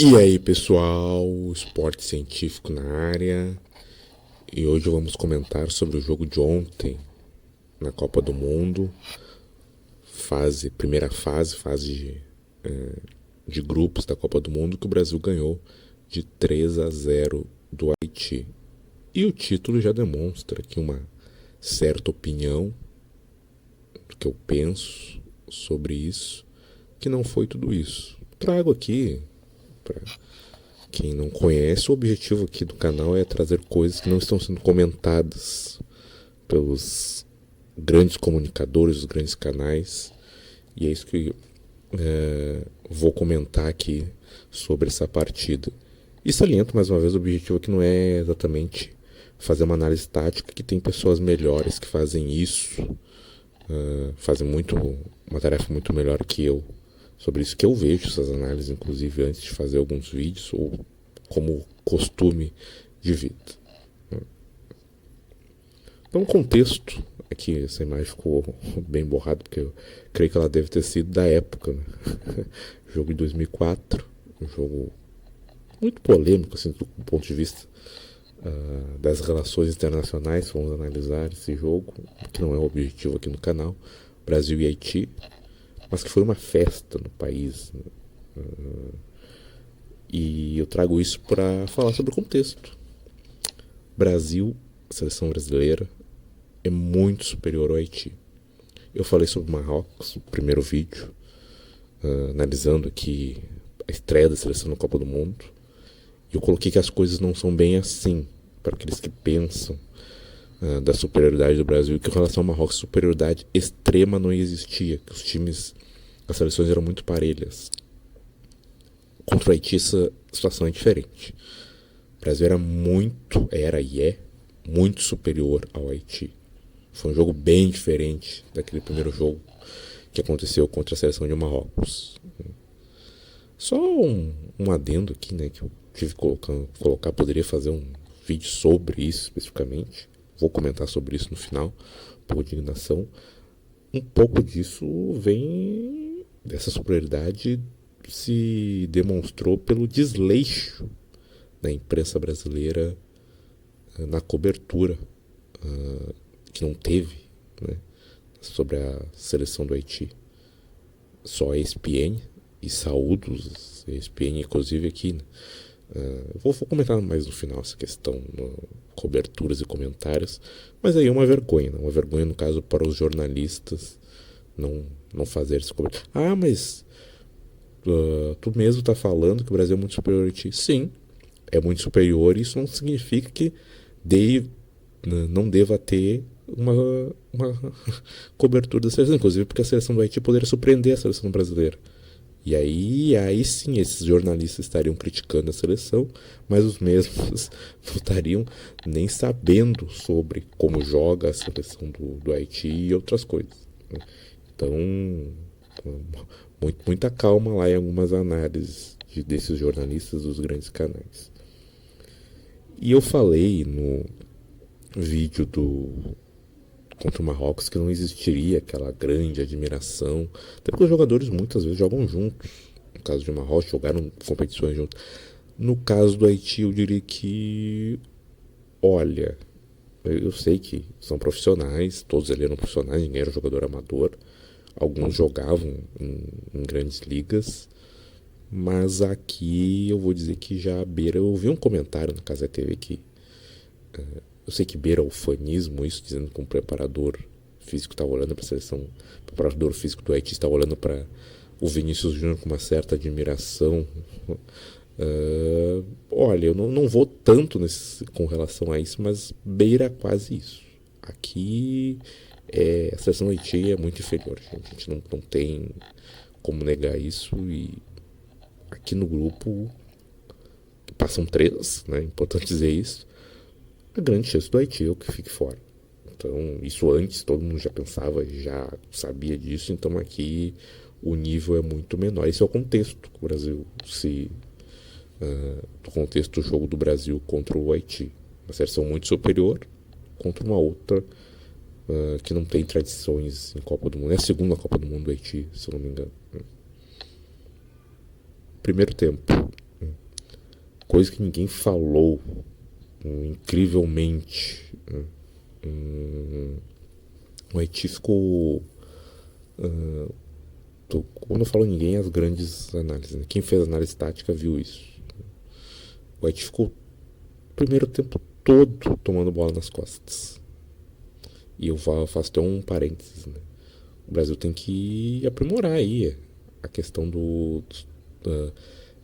E aí, pessoal, esporte científico na área. E hoje vamos comentar sobre o jogo de ontem na Copa do Mundo. Primeira fase de grupos da Copa do Mundo, que o Brasil ganhou de 3-0 do Haiti. E o título já demonstra aqui uma certa opinião do que eu penso sobre isso, que não foi tudo isso. Trago aqui para quem não conhece, o objetivo aqui do canal é trazer coisas que não estão sendo comentadas pelos grandes comunicadores, os grandes canais. E é isso que vou comentar aqui sobre essa partida. E saliento mais uma vez, o objetivo aqui não é exatamente fazer uma análise tática, que tem pessoas melhores que fazem isso, fazem uma tarefa muito melhor que eu. Sobre isso que eu vejo essas análises, inclusive antes de fazer alguns vídeos, ou como costume de vida. Então, o contexto, aqui essa imagem ficou bem borrada, porque eu creio que ela deve ter sido da época, né? Jogo de 2004, um jogo muito polêmico, assim, do ponto de vista das relações internacionais. Vamos analisar esse jogo, que não é o objetivo aqui no canal, Brasil e Haiti, mas que foi uma festa no país, né? E eu trago isso para falar sobre o contexto. Brasil, a seleção brasileira, é muito superior ao Haiti. Eu falei sobre Marrocos no primeiro vídeo, analisando aqui a estreia da seleção na Copa do Mundo. E eu coloquei que as coisas não são bem assim, para aqueles que pensam da superioridade do Brasil, que em relação ao Marrocos, superioridade extrema não existia, que as seleções eram muito parelhas. Contra o Haiti, essa situação é diferente. O Brasil era e é muito superior ao Haiti. Foi um jogo bem diferente daquele primeiro jogo que aconteceu contra a seleção de Marrocos. Só um adendo aqui, né, que eu tive que colocar, poderia fazer um vídeo sobre isso especificamente. Vou comentar sobre isso no final, um pouco de indignação. Um pouco disso vem dessa superioridade, se demonstrou pelo desleixo da imprensa brasileira na cobertura que não teve, né, sobre a seleção do Haiti. Só a ESPN, e saúdos a ESPN, inclusive aqui, né? Vou comentar mais no final essa questão, coberturas e comentários, mas aí é uma vergonha, né? Uma vergonha no caso para os jornalistas não fazer esse comentário. Mas tu mesmo está falando que o Brasil é muito superior ao Haiti. Sim, é muito superior, e isso não significa que não deva ter uma cobertura da seleção, inclusive porque a seleção do Haiti poderia surpreender a seleção brasileira. E aí sim, esses jornalistas estariam criticando a seleção, mas os mesmos não estariam nem sabendo sobre como joga a seleção do Haiti e outras coisas. Então, muita calma lá em algumas análises desses jornalistas dos grandes canais. E eu falei no vídeo contra o Marrocos que não existiria aquela grande admiração, até porque os jogadores muitas vezes jogam juntos. No caso de Marrocos, jogaram competições juntos. No caso do Haiti, eu diria que, olha, eu sei que são profissionais, todos ali eram profissionais, ninguém era jogador amador, alguns jogavam em grandes ligas, mas aqui eu vou dizer que já beira. Eu vi um comentário na Casa TV que eu sei que beira o fanismo, isso, dizendo que um preparador físico estava olhando para a seleção, o preparador físico do Haiti estava olhando para o Vinícius Júnior com uma certa admiração. Olha, eu não vou tanto com relação a isso, mas beira quase isso. Aqui a seleção do Haiti é muito inferior, gente. A gente não tem como negar isso. E aqui no grupo passam 3, né? Importante dizer isso. A grande chance do Haiti é o que fique fora. Então, isso antes todo mundo já pensava, já sabia disso. Então aqui o nível é muito menor. Esse é o contexto que o Brasil do contexto do jogo do Brasil contra o Haiti. Uma seleção muito superior contra uma outra que não tem tradições em Copa do Mundo. É a segunda Copa do Mundo do Haiti, se eu não me engano. Primeiro tempo. coisa que ninguém falou, incrivelmente, o Haiti ficou... Quando eu falo ninguém, as grandes análises, né? Quem fez análise tática viu isso. O Haiti ficou o primeiro tempo todo tomando bola nas costas. E eu faço até um parênteses, né? O Brasil tem que aprimorar aí a questão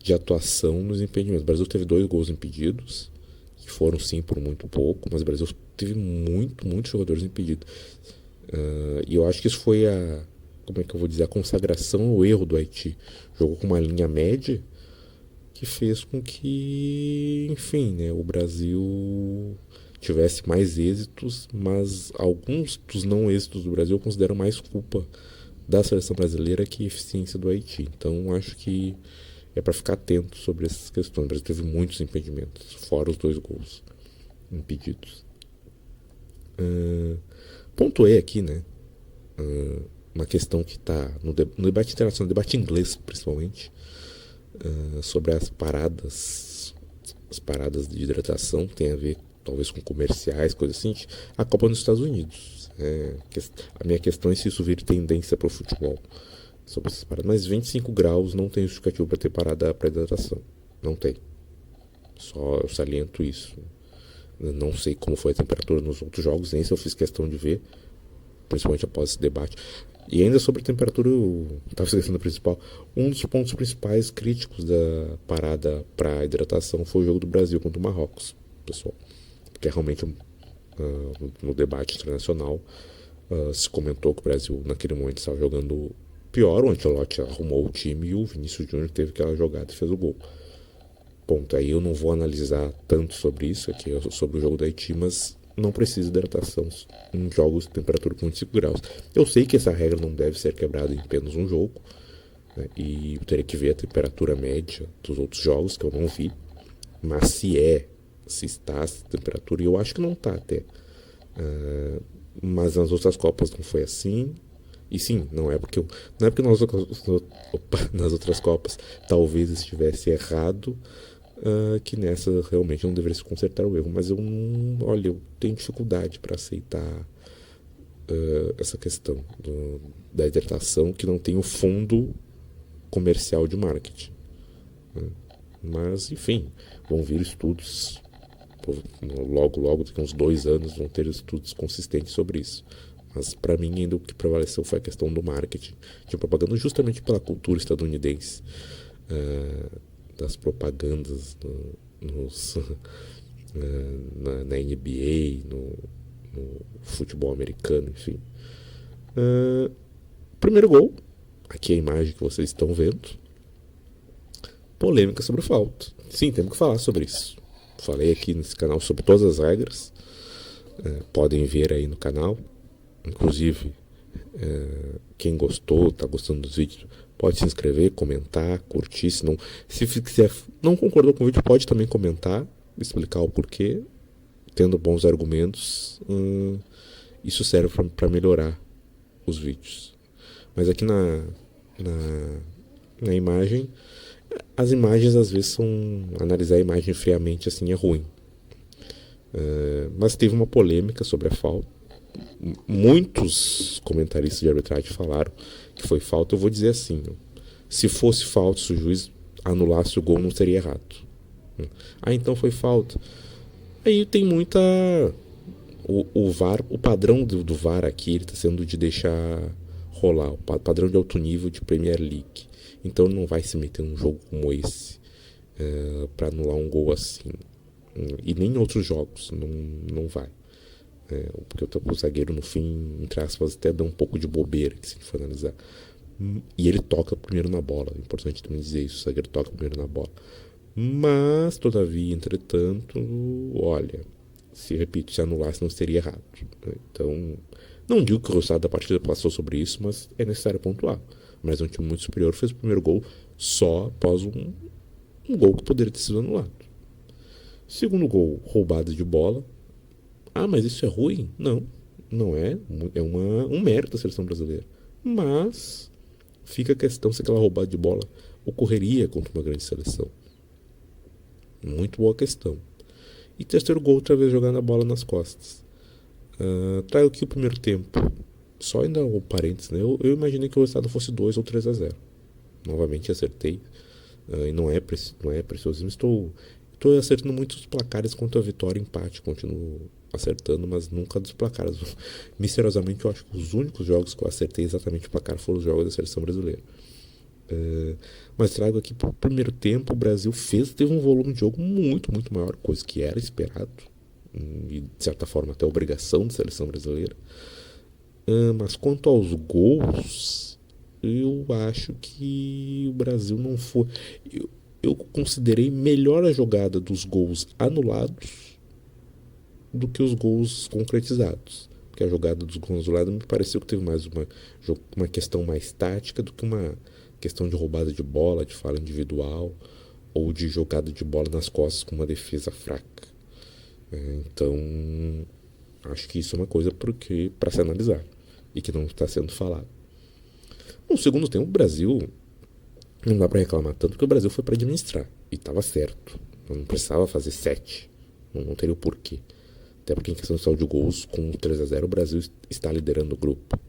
de atuação nos impedimentos. O Brasil teve 2 gols impedidos, que foram sim por muito pouco, mas o Brasil teve muitos jogadores impedidos. E eu acho que isso foi como é que eu vou dizer, a consagração, o erro do Haiti. Jogou com uma linha média que fez com que, enfim, né, o Brasil tivesse mais êxitos, mas alguns dos não êxitos do Brasil eu considero mais culpa da seleção brasileira que eficiência do Haiti. Então acho que é para ficar atento sobre essas questões. O Brasil teve muitos impedimentos, fora os 2 gols impedidos. Pontuei aqui, né, uma questão que está no debate internacional, no debate inglês principalmente, sobre as paradas de hidratação, que tem a ver talvez com comerciais, coisas assim. A Copa nos Estados Unidos. A minha questão é se isso vira tendência para o futebol sobre essas paradas. Mas 25 graus não tem justificativo para ter parada para hidratação. Não tem. Só eu saliento isso. Eu não sei como foi a temperatura nos outros jogos, nem se eu fiz questão de ver, principalmente após esse debate. E ainda sobre a temperatura, eu estava esquecendo o principal. Um dos pontos principais críticos da parada para hidratação foi o jogo do Brasil contra o Marrocos, pessoal. Porque realmente no debate internacional se comentou que o Brasil naquele momento estava jogando pior. O Ancelotti arrumou o time e o Vinícius Júnior teve aquela jogada e fez o gol. Ponto. Aí eu não vou analisar tanto sobre isso, aqui sobre o jogo da Haiti, mas não precisa de hidratação em jogos de temperatura com 25 graus. Eu sei que essa regra não deve ser quebrada em apenas um jogo, né, e eu teria que ver a temperatura média dos outros jogos, que eu não vi, mas se está essa temperatura, e eu acho que não está até. Mas nas outras Copas não foi assim. E sim, não é porque nas outras Copas talvez estivesse errado, que nessa realmente não deveria se consertar o erro. Mas eu tenho dificuldade para aceitar essa questão da hidratação que não tem o fundo comercial de marketing, né? Mas enfim, vão vir estudos logo, daqui a uns 2 anos vão ter estudos consistentes sobre isso. Mas para mim ainda o que prevaleceu foi a questão do marketing de propaganda, justamente pela cultura estadunidense, das propagandas na NBA, no futebol americano, enfim. Primeiro gol, aqui a imagem que vocês estão vendo, polêmica sobre falta. Sim, temos que falar sobre isso. Falei aqui nesse canal sobre todas as regras, podem ver aí no canal. Inclusive, quem gostou, está gostando dos vídeos, pode se inscrever, comentar, curtir. Se quiser, não concordou com o vídeo, pode também comentar, explicar o porquê, tendo bons argumentos. Isso serve para melhorar os vídeos. Mas aqui na imagem, as imagens às vezes analisar a imagem friamente assim é ruim. Mas teve uma polêmica sobre a falta. Muitos comentaristas de arbitragem falaram que foi falta. Eu vou dizer assim, se fosse falta, se o juiz anulasse o gol, não seria errado. Então foi falta. Aí tem muita... O VAR, o padrão do VAR aqui, ele está sendo de deixar rolar, o padrão de alto nível de Premier League. Então ele não vai se meter num jogo como esse para anular um gol assim. E nem em outros jogos, não vai. Porque o zagueiro no fim, entre aspas, até dá um pouco de bobeira, se a gente for analisar. E ele toca primeiro na bola, é importante também dizer isso, o zagueiro toca primeiro na bola. Mas, todavia, entretanto, olha, se anulasse não seria errado. Então, não digo que o resultado da partida passou sobre isso, mas é necessário pontuar. Mas é um time muito superior, fez o primeiro gol só após um gol que poderia ter sido anulado. Segundo gol, roubada de bola. Mas isso é ruim? Não é. É um mérito da seleção brasileira. Mas fica a questão se aquela roubada de bola ocorreria contra uma grande seleção. Muito boa questão. E terceiro gol, outra vez jogando a bola nas costas. Trago aqui o primeiro tempo. Só ainda o parênteses, né? Eu imaginei que o resultado fosse 2 ou 3-0. Novamente acertei. E não é preciosismo. Estou acertando muitos placares quanto a vitória e empate. Continuo acertando, mas nunca dos placares. Misteriosamente, eu acho que os únicos jogos que eu acertei exatamente o placar foram os jogos da seleção brasileira. Mas trago aqui para o primeiro tempo, o Brasil teve um volume de jogo muito, muito maior, coisa que era esperado e de certa forma até obrigação da seleção brasileira. Mas quanto aos gols, eu acho que o Brasil não foi. Eu considerei melhor a jogada dos gols anulados do que os gols concretizados. Porque a jogada dos gols anulados me pareceu que teve mais uma questão mais tática do que uma questão de roubada de bola, de falha individual ou de jogada de bola nas costas com uma defesa fraca. Então, acho que isso é uma coisa para se analisar e que não está sendo falado. No segundo tempo, o Brasil não dá para reclamar tanto, porque o Brasil foi para administrar e estava certo. Não precisava fazer 7. Não teria o porquê. Até porque em questão de saldo de gols, com 3-0, o Brasil está liderando o grupo.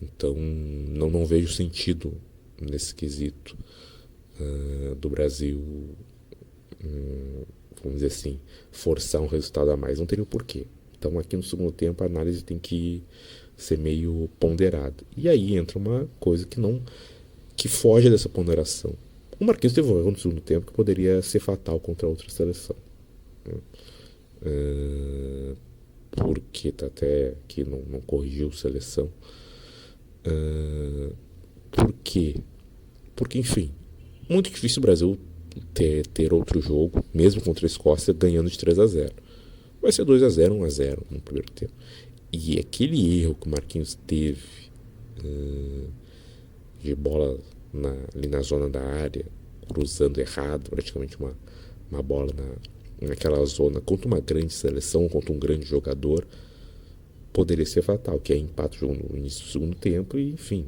Então, não vejo sentido nesse quesito do Brasil, vamos dizer assim, forçar um resultado a mais. Não teria o porquê. Então, aqui no segundo tempo, a análise tem que ser meio ponderada. E aí entra uma coisa que foge dessa ponderação. O Marquinhos teve um erro no segundo tempo que poderia ser fatal contra outra seleção. Porque tá até que não corrigiu seleção. Por quê? Porque, enfim, muito difícil o Brasil ter outro jogo, mesmo contra a Escócia, ganhando de 3-0. Vai ser 2-0, 1-0 no primeiro tempo. E aquele erro que o Marquinhos teve de bola ali na zona da área, cruzando errado, praticamente uma bola naquela zona, contra uma grande seleção, contra um grande jogador, poderia ser fatal, que é empate o jogo no início do segundo tempo e, enfim,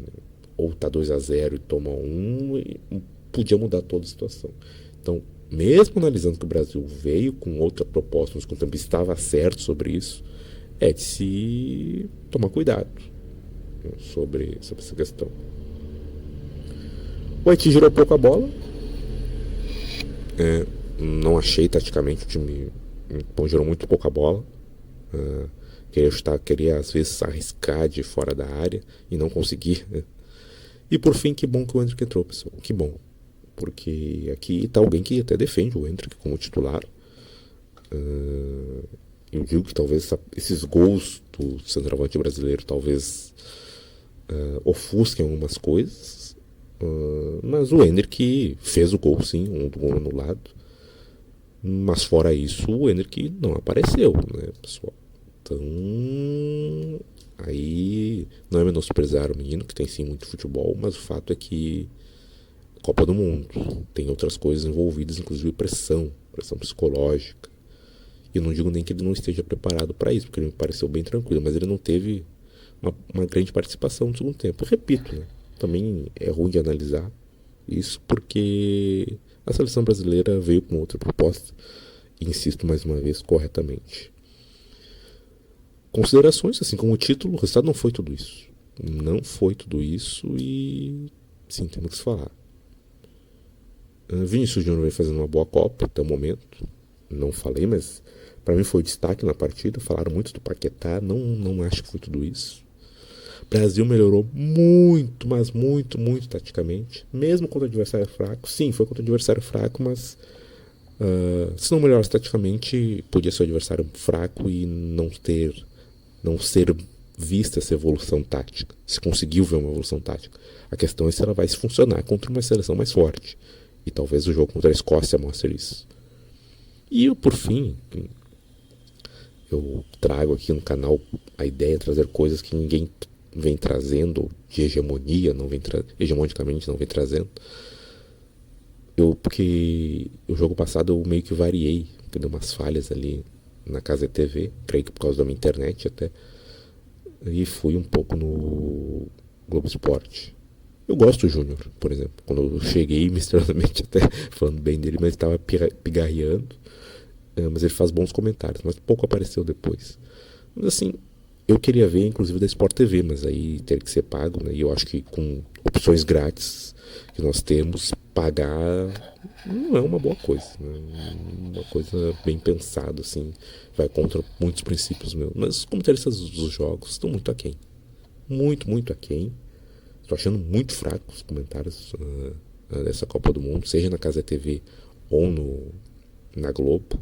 ou tá 2-0 e toma 1, e podia mudar toda a situação. Então, mesmo analisando que o Brasil veio com outra proposta no segundo tempo, estava certo sobre isso, é de se tomar cuidado sobre essa questão. O Haiti girou pouco a bola. Não achei taticamente o time girou muito pouco a bola. Queria às vezes arriscar de fora da área e não conseguir. E por fim, que bom que o Endrick entrou, pessoal. Que bom. Porque aqui tá alguém que até defende o Endrick como titular. Eu digo que talvez esses gols do centroavante brasileiro talvez ofusquem algumas coisas. Mas o Endrick fez o gol, sim, um gol anulado. Mas fora isso, o Endrick não apareceu, né, pessoal? Então, aí não é menosprezar o menino, que tem sim muito futebol, mas o fato é que Copa do Mundo tem outras coisas envolvidas, inclusive pressão psicológica. E eu não digo nem que ele não esteja preparado para isso, porque ele me pareceu bem tranquilo, mas ele não teve uma grande participação no segundo tempo. Eu repito, né? Também é ruim de analisar isso, porque a seleção brasileira veio com outra proposta, e insisto mais uma vez, corretamente. Considerações, assim como o título, o resultado não foi tudo isso. Não foi tudo isso e, sim, temos que se falar. Vinícius Júnior vem fazendo uma boa Copa até o momento. Não falei, mas para mim foi destaque na partida. Falaram muito do Paquetá, não acho que foi tudo isso. O Brasil melhorou muito, mas muito, muito taticamente. Mesmo contra o adversário fraco. Sim, foi contra o adversário fraco, mas se não melhorasse taticamente, podia ser o adversário fraco e não ser vista essa evolução tática. Se conseguiu ver uma evolução tática. A questão é se ela vai funcionar contra uma seleção mais forte. E talvez o jogo contra a Escócia mostre isso. E por fim, eu trago aqui no canal a ideia de trazer coisas que ninguém vem trazendo, de hegemonia, hegemonicamente não vem trazendo. Porque o jogo passado eu meio que variei, porque deu umas falhas ali na Casa TV, creio que por causa da minha internet até, e fui um pouco no Globo Esporte. Eu gosto do Júnior, por exemplo. Quando eu cheguei, misteriosamente até falando bem dele, mas estava pigarreando. Mas ele faz bons comentários, mas pouco apareceu depois. Mas assim, eu queria ver, inclusive, da Sport TV, mas aí teria que ser pago, né? E eu acho que com opções grátis que nós temos, pagar não é uma boa coisa, né? Uma coisa bem pensada, assim, vai contra muitos princípios meus. Mas os comentaristas dos jogos estão muito aquém. Muito, muito aquém. Estou achando muito fracos os comentários dessa Copa do Mundo, seja na Casa TV ou na Globo.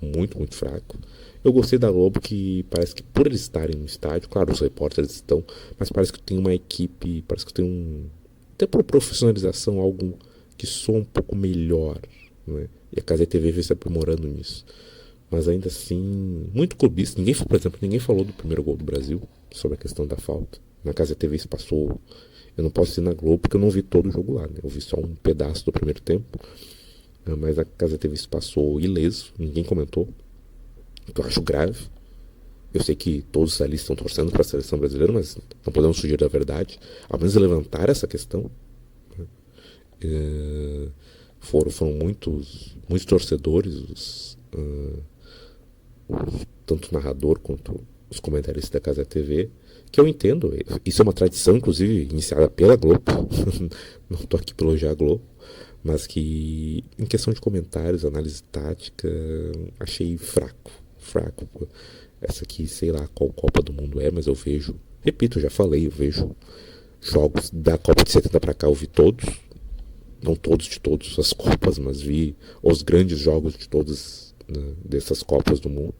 Muito, muito fraco. Eu gostei da Globo que parece que por eles estarem no estádio, claro, os repórteres estão, mas parece que tem uma equipe, parece que tem até por profissionalização, algo que soa um pouco melhor, né? E a Casa TV vem se aprimorando nisso. Mas ainda assim, muito clubista. Por exemplo, ninguém falou do primeiro gol do Brasil, sobre a questão da falta. Na Casa TV se passou. Eu não posso ir na Globo porque eu não vi todo o jogo lá, né? Eu vi só um pedaço do primeiro tempo. Mas a Casa TV se passou ileso, ninguém comentou. O que eu acho grave. Eu sei que todos ali estão torcendo para a seleção brasileira, mas não podemos fugir da verdade. Ao menos levantar essa questão. Foram muitos torcedores, tanto o narrador quanto os comentaristas da Casa TV, que eu entendo. Isso é uma tradição, inclusive, iniciada pela Globo. Não estou aqui para elogiar a Globo, mas que, em questão de comentários, análise tática, achei fraco. Essa aqui, sei lá qual Copa do Mundo é, mas eu vejo, repito, eu já falei, eu vejo jogos da Copa de 70 para cá, eu vi todos. Não todos de todas as Copas, mas vi os grandes jogos de todas, né, dessas Copas do Mundo.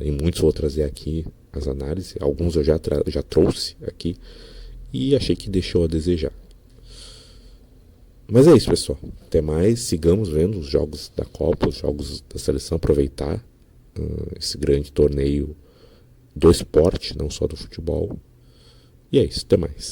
Em muitos vou trazer aqui as análises. Alguns eu já trouxe aqui e achei que deixou a desejar. Mas é isso, pessoal. Até mais. Sigamos vendo os jogos da Copa, os jogos da seleção. Aproveitar esse grande torneio do esporte, não só do futebol. E é isso. Até mais.